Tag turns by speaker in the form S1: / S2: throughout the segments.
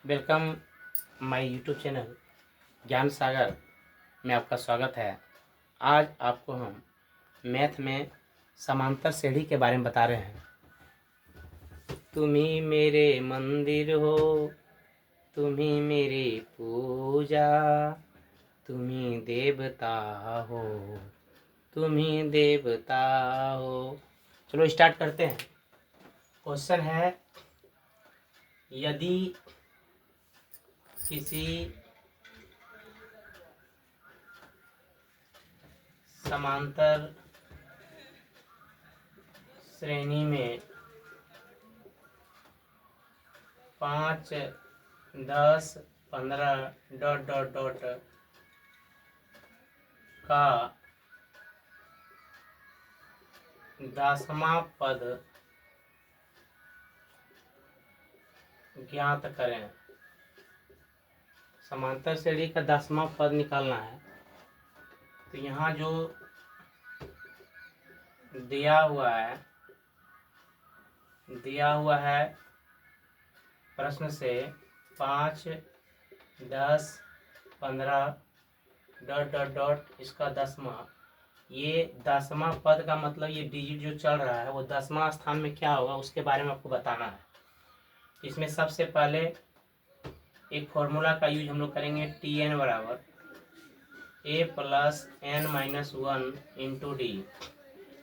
S1: Welcome my YouTube channel ज्ञान सागर में आपका स्वागत है। आज आपको हम मैथ में समांतर श्रेणी के बारे में बता रहे हैं। तुम ही मेरे मंदिर हो, तुम ही मेरी पूजा, तुम ही देवता हो, तुम ही देवता हो। चलो स्टार्ट करते हैं। क्वेश्चन है, यदि किसी समांतर श्रेणी में 5, 10, 15 ... का 10वां पद ज्ञात करें। समांतर श्रेणी का 10वां पद निकालना है। तो यहाँ जो दिया हुआ है प्रश्न से 5, 10, 15 ... इसका 10वां, ये 10वां पद का मतलब ये डिजिट जो चल रहा है वो 10वां स्थान में क्या होगा उसके बारे में आपको बताना है। इसमें सबसे पहले एक फॉर्मूला का यूज हम लोग करेंगे, Tn बराबर a plus n-1 into D.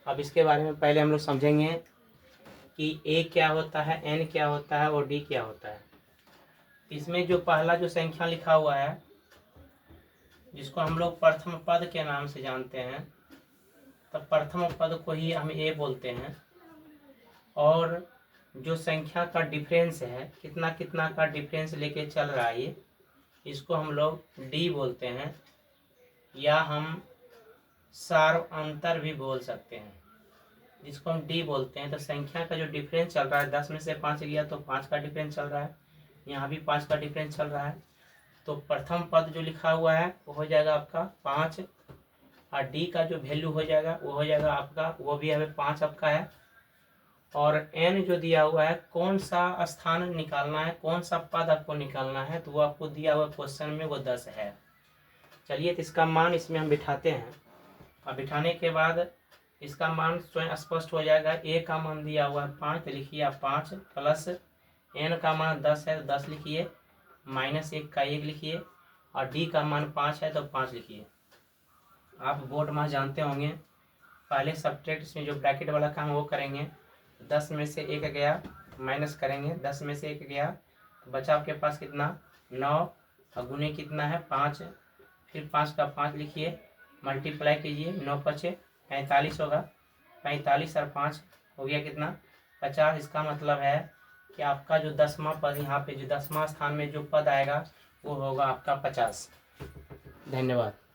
S1: अब इसके बारे में पहले हम लोग समझेंगे कि a क्या होता है, n क्या होता है और d क्या होता है। इसमें जो पहला जो संख्या लिखा हुआ है जिसको हम लोग प्रथम पद के नाम से जानते हैं, तो प्रथम पद को ही हम a बोलते हैं। और जो संख्या का डिफरेंस है, कितना कितना का डिफरेंस लेके चल रहा है, ये इसको हम लोग d बोलते हैं, या हम सार्व अंतर भी बोल सकते हैं, जिसको हम d बोलते हैं। तो संख्या का जो डिफरेंस चल रहा है, 10 में से 5 गया तो 5 का डिफरेंस चल रहा है, यहाँ भी 5 का डिफरेंस चल रहा है। तो प्रथम पद जो लिखा हुआ है वो हो जाएगा आपका 5, और d का जो वैल्यू हो जाएगा वो हो जाएगा आपका, वो भी हमें 5 आपका है। और n जो दिया हुआ है, कौन सा स्थान निकालना है, कौन सा पद आपको निकालना है, तो वो आपको दिया हुआ क्वेश्चन में वो 10 है। चलिए, तो इसका मान इसमें हम बिठाते हैं, और बिठाने के बाद इसका मान स्वयं स्पष्ट हो जाएगा। a का मान दिया हुआ है 5, तो लिखिए आप 5, प्लस n का मान 10 है तो 10 लिखिए, माइनस 1 का 1 लिखिए, और d का मान 5 है तो 5 लिखिए। आप बोर्ड में जानते होंगे, पहले सब्ट्रैक्ट इसमें जो ब्रैकेट वाला काम वो करेंगे। 10 में से 1 गया, माइनस करेंगे, 10 में से 1 गया तो बचा आपके पास कितना, 9, और गुने कितना है 5, फिर 5 का 5 लिखिए, मल्टीप्लाई कीजिए, 9 × 5 = 45 होगा, 45 और 5 हो गया कितना, 50। इसका मतलब है कि आपका जो 10वां पद, यहाँ पे जो 10वां स्थान में जो पद आएगा वो होगा आपका 50। धन्यवाद।